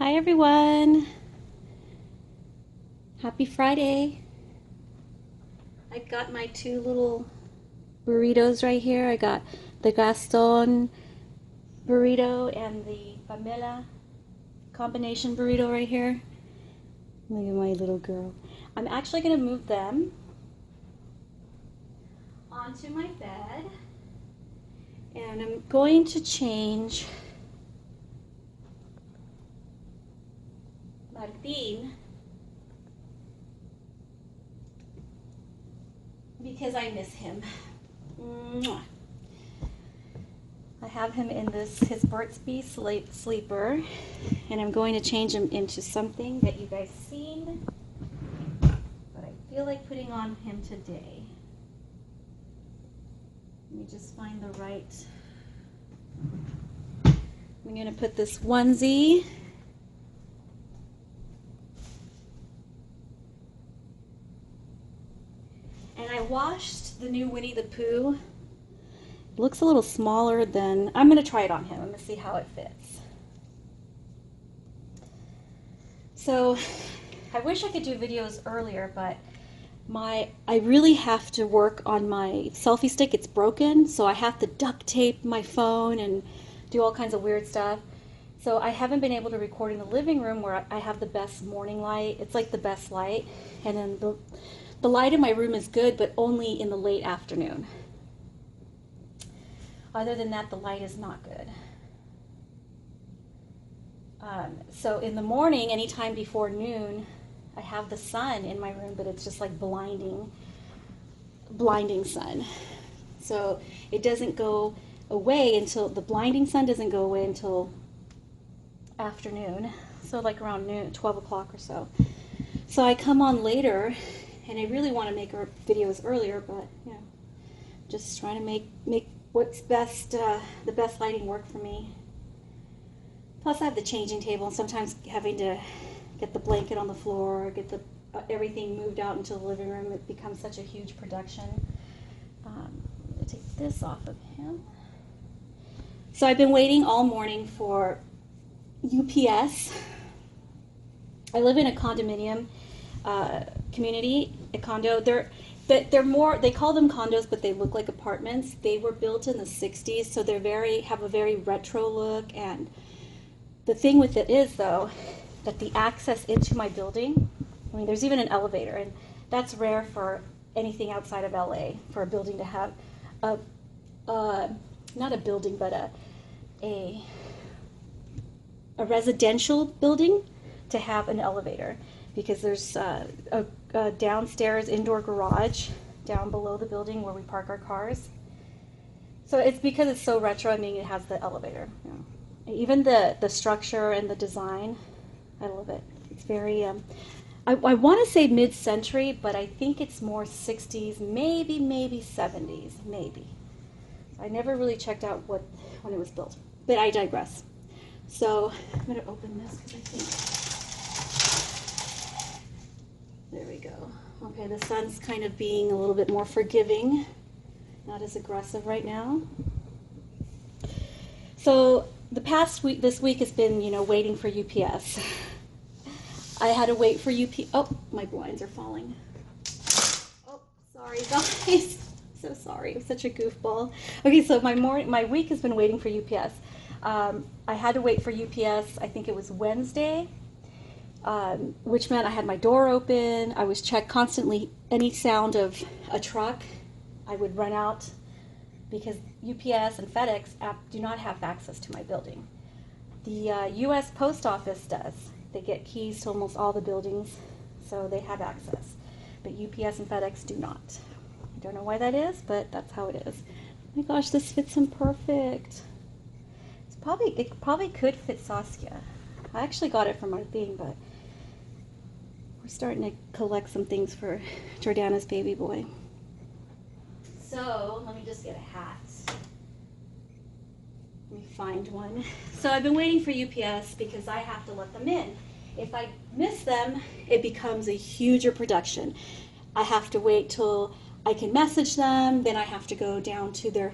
Hi everyone. Happy Friday. I got my two little burritos right here. I got the Gaston burrito and the Pamela combination burrito right here. Look at my little girl. I'm actually going to move them onto my bed and I'm going to change Martin because I miss him. Mwah. I have him in his Burt's Bee sleeper, and I'm going to change him into something that you guys seen, but I feel like putting on him today. Let me just find the right. I'm going to put this onesie. And I washed the new Winnie the Pooh. It looks a little smaller than, I'm going to try it on him. I'm going to see how it fits. So I wish I could do videos earlier, but I really have to work on my selfie stick. It's broken, so I have to duct tape my phone and do all kinds of weird stuff. So I haven't been able to record in the living room where I have the best morning light. It's like the best light. And then the light in my room is good, but only in the late afternoon. Other than that, the light is not good. So in the morning, anytime before noon, I have the sun in my room, but it's just like blinding sun. So it doesn't go away until, the blinding sun doesn't go away until afternoon. So like around noon, 12 o'clock or so. So I come on later, and I really want to make our videos earlier, but you know, just trying to make what's best, the best lighting work for me. Plus I have the changing table, and sometimes having to get the blanket on the floor, get the everything moved out into the living room, it becomes such a huge production. I'm going to take this off of him. So I've been waiting all morning for UPS. I live in a condominium community, a condo. They're more, they call them condos, but they look like apartments. They were built in the 60s, so have a very retro look. And the thing with it is, though, that the access into my building, I mean, there's even an elevator, and that's rare for anything outside of LA, for a building to have not a building, but a residential building to have an elevator, because there's a downstairs indoor garage down below the building where we park our cars. So it's because it's so retro, I mean, it has the elevator. You know. Even the structure and the design, I love it. It's very, I want to say mid-century, but I think it's more 60s, maybe 70s, maybe. I never really checked out when it was built, but I digress. So I'm going to open this because I think, there we go. Okay, the sun's kind of being a little bit more forgiving, not as aggressive right now. So the past week, this week has been, you know, waiting for UPS. I had to wait for UPS. Oh, my blinds are falling. Oh, sorry guys. So sorry, I'm such a goofball. Okay, so my week has been waiting for UPS. I had to wait for UPS, I think it was Wednesday, which meant I had my door open. I was checked constantly. Any sound of a truck, I would run out, because UPS and FedEx do not have access to my building. The U.S. Post Office does. They get keys to almost all the buildings, so they have access. But UPS and FedEx do not. I don't know why that is, but that's how it is. Oh my gosh, this fits him perfect. It probably could fit Saskia. I actually got it from Martin, but we're starting to collect some things for Jordana's baby boy. So let me just get a hat. Let me find one. So I've been waiting for UPS because I have to let them in. If I miss them, it becomes a huger production. I have to wait till I can message them, then I have to go down to their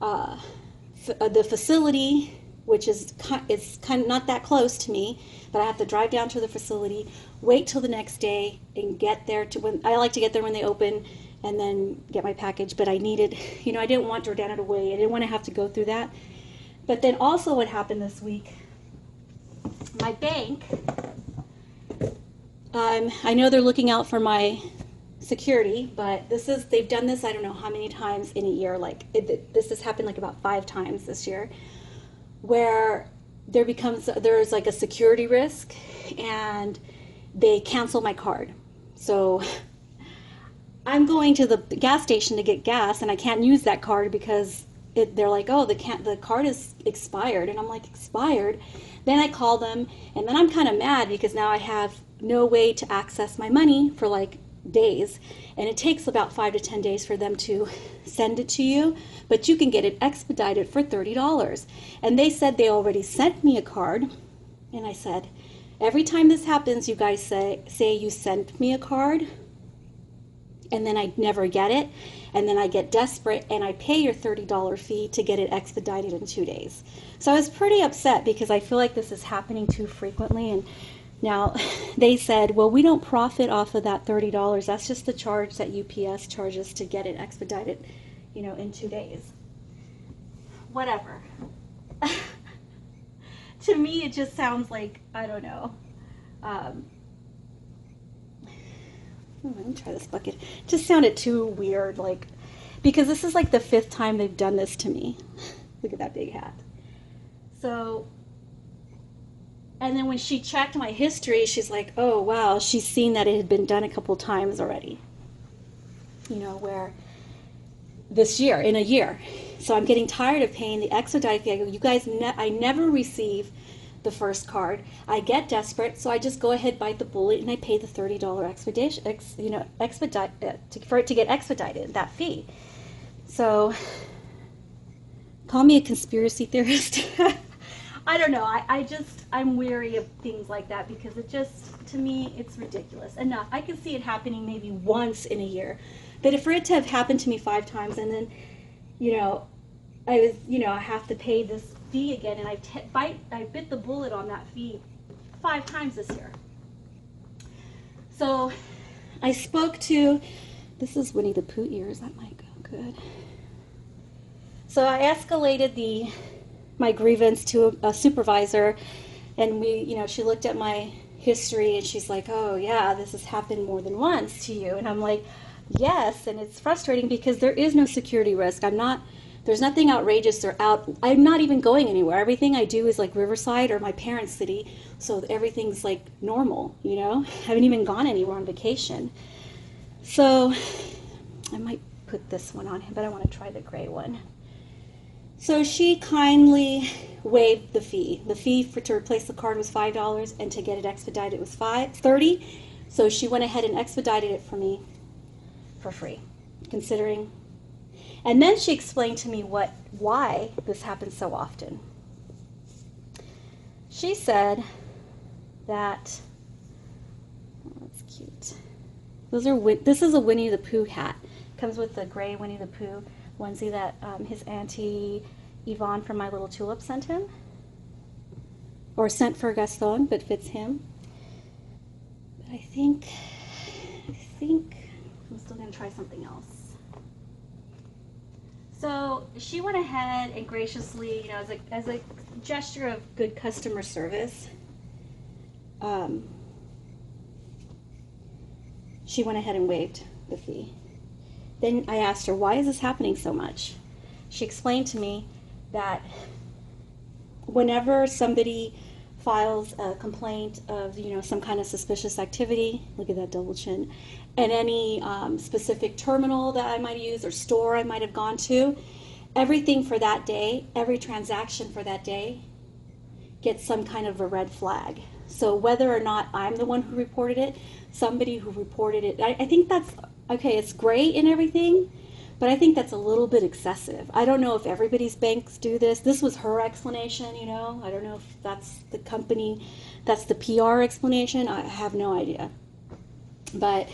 the facility which is it's kind of not that close to me, but I have to drive down to the facility, wait till the next day, and get there to when I like to get there when they open, and then get my package. But I needed, I didn't want Jordana to wait. I didn't want to have to go through that. But then also what happened this week, my bank, I know they're looking out for my security, but they've done this I don't know how many times in a year. This has happened like about 5 times this year, where there's like a security risk and they cancel my card. So I'm going to the gas station to get gas and I can't use that card because they're like, oh, the card is expired. And I'm like, expired? Then I call them, and then I'm kind of mad because now I have no way to access my money for like days, and it takes about 5 to 10 days for them to send it to you, but you can get it expedited for $30. And they said they already sent me a card, and I said, every time this happens, you guys say you sent me a card, and then I never get it, and then I get desperate and I pay your $30 fee to get it expedited in 2 days. So I was pretty upset because I feel like this is happening too frequently. And now they said, well, we don't profit off of that $30. That's just the charge that UPS charges to get it expedited, in 2 days. Whatever. To me, it just sounds like, I don't know. Let me try this bucket. It just sounded too weird, because this is like the 5th time they've done this to me. Look at that big hat. So, and then when she checked my history, she's like, oh, wow, she's seen that it had been done a couple times already. Where this year, in a year. So I'm getting tired of paying the expedite fee. I go, you guys, I never receive the first card. I get desperate, so I just go ahead, bite the bullet, and I pay the $30 expedition, for it to get expedited, that fee. So, call me a conspiracy theorist. I don't know. I'm weary of things like that because to me, it's ridiculous. Enough. I can see it happening maybe once in a year, but for it to have happened to me 5 times, and then, I have to pay this fee again, and I bit the bullet on that fee 5 times this year. So I spoke to, this is Winnie the Pooh ears, that might go good. So I escalated my grievance to a supervisor, and she looked at my history and she's like, oh yeah, this has happened more than once to you. And I'm like, yes, and it's frustrating because there is no security risk. There's nothing outrageous I'm not even going anywhere. Everything I do is like Riverside or my parents' city, so everything's like normal, I haven't even gone anywhere on vacation. So I might put this one on him, but I want to try the gray one. So she kindly waived the fee. The fee to replace the card was $5, and to get it expedited was $30. So she went ahead and expedited it for me for free, considering. And then she explained to me why this happens so often. She said that, oh, that's cute. This is a Winnie the Pooh hat. Comes with the gray Winnie the Pooh onesie that his auntie Yvonne from My Little Tulip sent him, or sent for Gaston, but fits him. But I think I'm still going to try something else. So she went ahead and graciously, as a gesture of good customer service, she went ahead and waived the fee. Then I asked her, why is this happening so much? She explained to me that whenever somebody files a complaint of, some kind of suspicious activity, look at that double chin, and any specific terminal that I might use or store I might have gone to, everything for that day, every transaction for that day gets some kind of a red flag. So whether or not I'm the one who reported it, somebody who reported it, I think that's, okay, it's great and everything, but I think that's a little bit excessive. I don't know if everybody's banks do this. This was her explanation, I don't know if that's the company, that's the PR explanation. I have no idea. But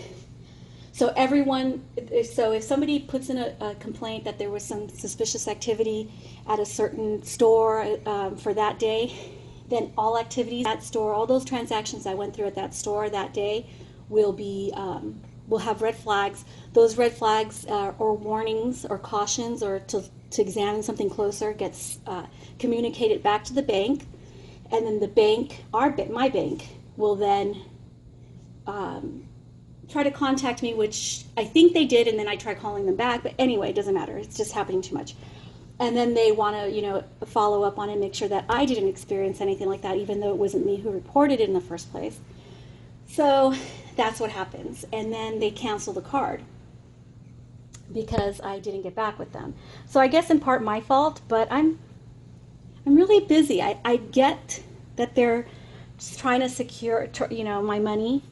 So everyone, so if somebody puts in a complaint that there was some suspicious activity at a certain store for that day, then all activities at that store, all those transactions I went through at that store that day will be will have red flags. Those red flags or warnings or cautions or to examine something closer gets communicated back to the bank, and then the bank, my bank, will then try to contact me, which I think they did, and then I try calling them back. But anyway, it doesn't matter. It's just happening too much. And then they want to, follow up on it, make sure that I didn't experience anything like that, even though it wasn't me who reported it in the first place. So that's what happens. And then they cancel the card because I didn't get back with them. So I guess in part my fault, but I'm really busy. I get that they're just trying to secure, my money,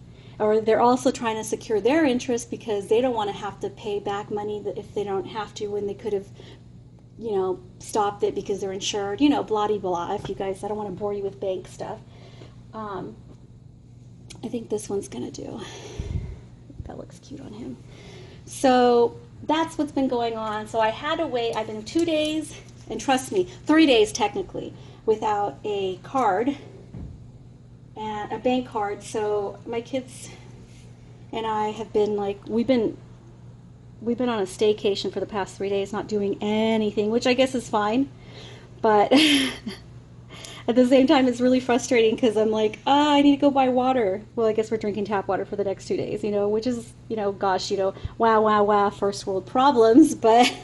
or they're also trying to secure their interest because they don't want to have to pay back money that if they don't have to, when they could have, stopped it because they're insured, blah, de blah. If you guys, I don't want to bore you with bank stuff. I think this one's going to do. That looks cute on him. So that's what's been going on. So I had to wait. I've been 2 days, and trust me, 3 days technically, without a card, and a bank card. So my kids and I have been we've been on a staycation for the past 3 days, not doing anything, which I guess is fine. But at the same time, it's really frustrating because I'm like, I need to go buy water. Well, I guess we're drinking tap water for the next 2 days, which is, gosh, wow, first world problems. But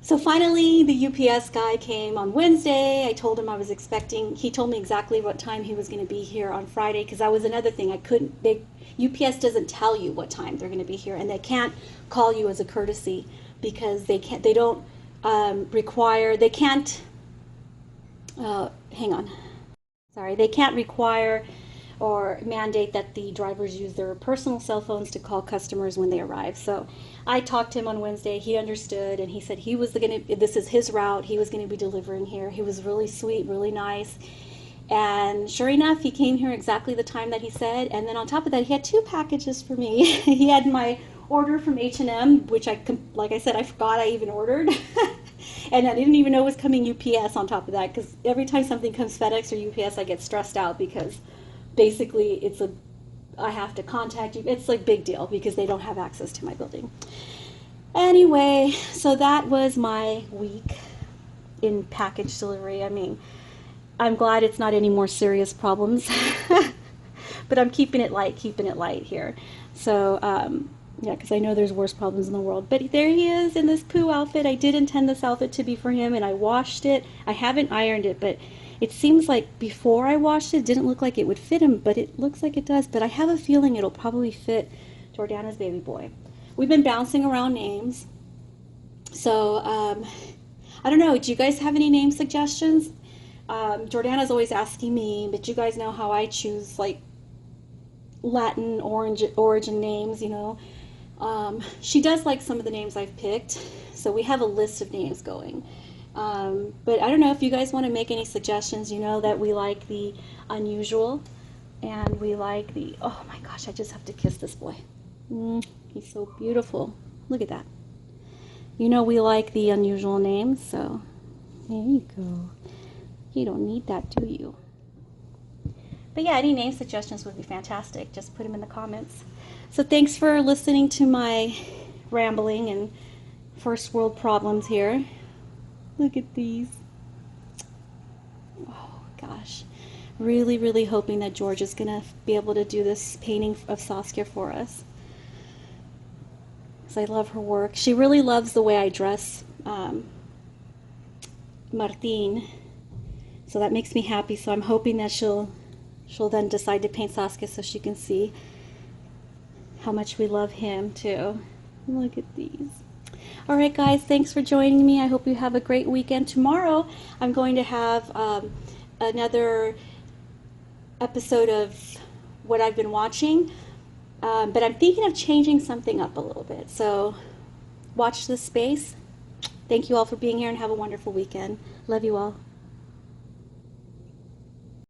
so finally, the UPS guy came on Wednesday. I told him I was expecting, he told me exactly what time he was going to be here on Friday, because that was another thing. UPS doesn't tell you what time they're going to be here, and they can't call you as a courtesy because they can't require or mandate that the drivers use their personal cell phones to call customers when they arrive. So I talked to him on Wednesday. He understood, and he said this is his route. He was going to be delivering here. He was really sweet, really nice. And sure enough, he came here exactly the time that he said. And then on top of that, he had 2 packages for me. He had my order from H&M, which like I said, I forgot I even ordered. And I didn't even know it was coming UPS on top of that, because every time something comes FedEx or UPS, I get stressed out because basically I have to contact you. It's like big deal because they don't have access to my building. Anyway, so that was my week in package delivery. I mean, I'm glad it's not any more serious problems, but I'm keeping it light here. So, yeah, because I know there's worse problems in the world. But there he is in this poo outfit. I did intend this outfit to be for him, and I washed it. I haven't ironed it, but it seems like before I washed it didn't look like it would fit him, but it looks like it does. But I have a feeling it'll probably fit Jordana's baby boy. We've been bouncing around names. So, I don't know. Do you guys have any name suggestions? Jordana's always asking me, but you guys know how I choose Latin origin names, She does like some of the names I've picked, so we have a list of names going. But I don't know if you guys want to make any suggestions. That we like the unusual, and we like the, oh my gosh, I just have to kiss this boy. He's so beautiful. Look at that. We like the unusual names, so there you go. You don't need that, do you? But yeah, any name suggestions would be fantastic. Just put them in the comments. So thanks for listening to my rambling and first world problems here. Look at these. Oh gosh. Really, really hoping that George is going to be able to do this painting of Saskia for us, because I love her work. She really loves the way I dress Martin. So that makes me happy. So I'm hoping that she'll then decide to paint Saskia so she can see how much we love him too. Look at these. All right, guys, thanks for joining me. I hope you have a great weekend. Tomorrow I'm going to have another episode of what I've been watching, but I'm thinking of changing something up a little bit. So watch this space. Thank you all for being here, and have a wonderful weekend. Love you all.